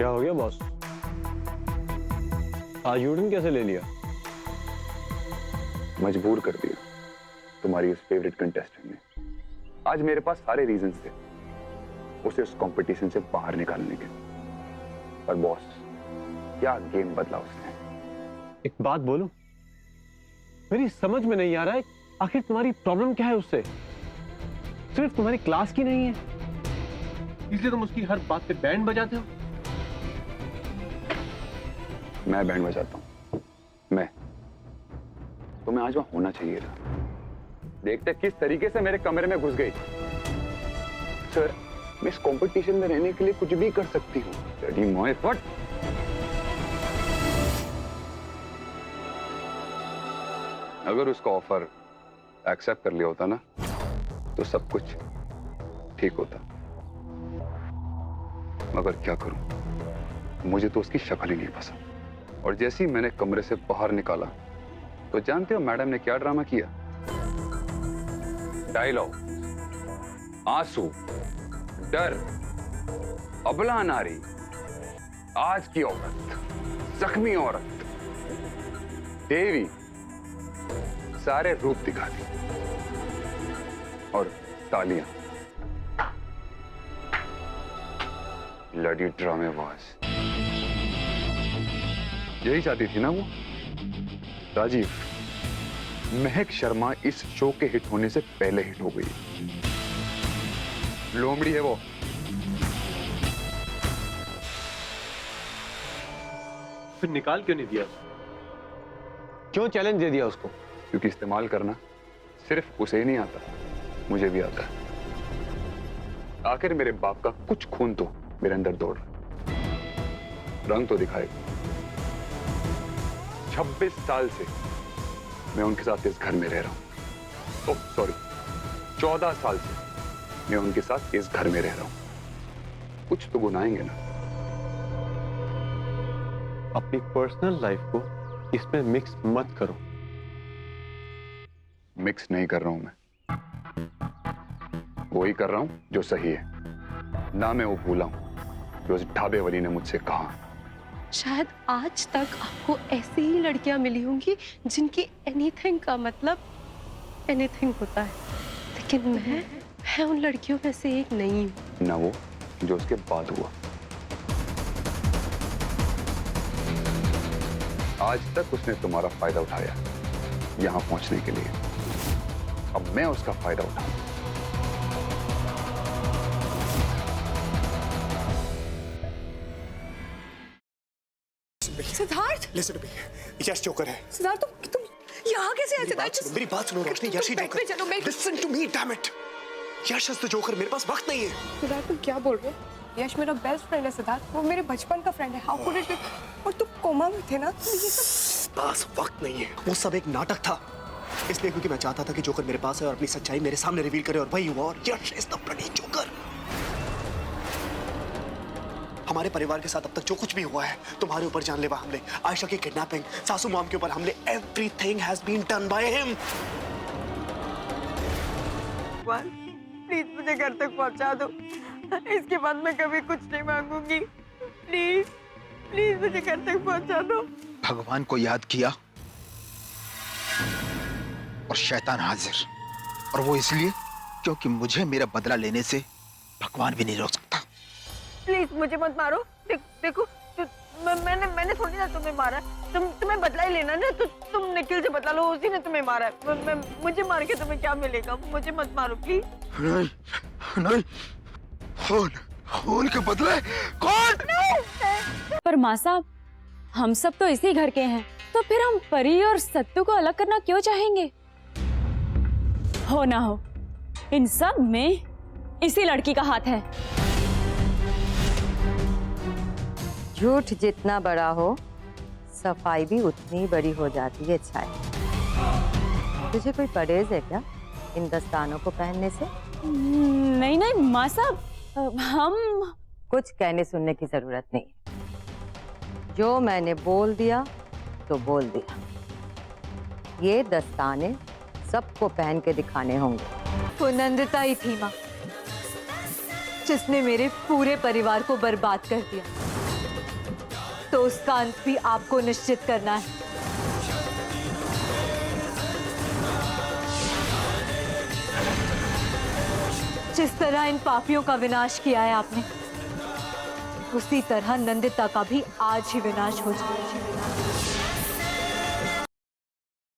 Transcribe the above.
क्या हो गया बॉस? आज यूटर्न कैसे ले लिया? मजबूर कर दिया तुम्हारी उस फेवरेट कंटेस्टेंट ने। आज मेरे पास सारे रीजंस थे उसे उस कंपटीशन से बाहर निकालने के, पर बॉस क्या गेम बदला उसने। एक बात बोलूं, मेरी समझ में नहीं आ रहा है आखिर तुम्हारी प्रॉब्लम क्या है उससे। सिर्फ तुम्हारी क्लास की नहीं है, इसलिए तुम उसकी हर बात पे बैंड बजाते हो। मैं बैंड बजाता हूं? मैं तुम्हें आज वहां होना चाहिए था। देखते किस तरीके से मेरे कमरे में घुस गई। सर, मैं इस कंपटीशन में रहने के लिए कुछ भी कर सकती हूँ। अगर उसका ऑफर एक्सेप्ट कर लिया होता ना तो सब कुछ ठीक होता, मगर क्या करूं, मुझे तो उसकी शक्ल ही नहीं पसंद। और जैसे ही मैंने कमरे से बाहर निकाला तो जानते हो मैडम ने क्या ड्रामा किया? डायलॉग, आंसू, डर, अबला नारी, आज की औरत, जख्मी औरत, देवी, सारे रूप दिखा दी। और तालियां, लड़ी ड्रामेबाज। यही चाहती थी ना वो? राजीव, महक शर्मा इस शो के हिट होने से पहले हिट हो गई। लोमड़ी है वो। फिर निकाल क्यों नहीं दिया? क्यों चैलेंज दे दिया उसको? क्योंकि इस्तेमाल करना सिर्फ उसे ही नहीं आता, मुझे भी आता है। आखिर मेरे बाप का कुछ खून तो मेरे अंदर दौड़ रहा, रंग तो दिखाएगा। 26 साल से मैं उनके साथ इस घर में रह रहा हूं। ओह सॉरी, 14 साल से मैं उनके साथ इस घर में रह रहा हूं। कुछ तो गुनाहेंगे ना। अपनी पर्सनल लाइफ को इसमें मिक्स मत करो। मिक्स नहीं कर रहा हूं मैं, वो ही कर रहा हूं जो सही है। ना मैं वो भूला हूं जो उस ढाबे वाली ने मुझसे कहा। शायद आज तक आपको ऐसी ही लड़कियां मिली होंगी जिनकी एनीथिंग का मतलब एनीथिंग होता है, लेकिन मैं उन लड़कियों में से एक नहीं हूं। ना वो जो उसके बाद हुआ। आज तक उसने तुम्हारा फायदा उठाया यहां पहुंचने के लिए, अब मैं उसका फायदा उठाऊं। Siddharth, Listen to me. Yash joker है। सिद्धार्थ तुम यहाँ कैसे आए? सिद्धार्थ मेरी बात सुनो रोशनी, यश ही जोकर। चलो मैं Listen to me, damn it. Yash is the joker, मेरे पास वक्त नहीं है। सिद्धार्थ तुम क्या बोल रहे हो? यश मेरा बेस्ट फ्रेंड है सिद्धार्थ, वो मेरे बचपन का फ्रेंड है। How could it? और तुम कोमा में थे ना, तो ये सब पास वक्त नहीं है, वो सब एक नाटक था। इसलिए क्योंकि मैं चाहता था कि जोकर मेरे पास है और अपनी सच्चाई मेरे सामने रिवील करे, और वही हुआ। और यश इज द ब्लडी जोकर। हमारे परिवार के साथ अब तक जो कुछ भी हुआ है, तुम्हारे ऊपर जानलेवा हमले, आयशा की किडनैपिंग, सासू मॉम के ऊपर हमले, everything has been done by him. Please मुझे घर तक पहुंचा दो, इसके बाद मैं कभी कुछ नहीं मांगूंगी। प्लीज प्लीज मुझे घर तक पहुंचा दो। भगवान को याद किया और शैतान हाजिर, और वो इसलिए क्योंकि मुझे मेरा बदला लेने से भगवान भी नहीं रोक सकता। प्लीज मुझे मत मारो। देखो मैंने थोड़ी ना तुम्हें मारा, तुम्हें बदला ही लेना ना, तो तुम निखिल से बदला लो, उसी ने तुम्हें मारा है। मुझे मार के तुम्हें क्या मिलेगा? मुझे मत मारो प्लीज। नहीं नहीं, खून के बदले कौन? पर माँ साहब, हम सब तो इसी घर के हैं, तो फिर हम परी और सत्तू को अलग करना क्यों चाहेंगे? हो ना हो, इन सब में इसी लड़की का हाथ है। झूठ जितना बड़ा हो, सफाई भी उतनी बड़ी हो जाती है। छाया, तुझे कोई परहेज है क्या इन दस्तानों को पहनने से? नहीं नहीं माँ साहब, हम कुछ कहने सुनने की जरूरत नहीं। जो मैंने बोल दिया तो बोल दिया। ये दस्ताने सबको पहन के दिखाने होंगे। वो नंदिता ही थी माँ, जिसने मेरे पूरे परिवार को बर्बाद कर दिया। तो उसका अंत भी आपको निश्चित करना है। जिस तरह इन पापियों का विनाश किया है आपने, उसी तरह नंदिता का भी आज ही विनाश हो जाए।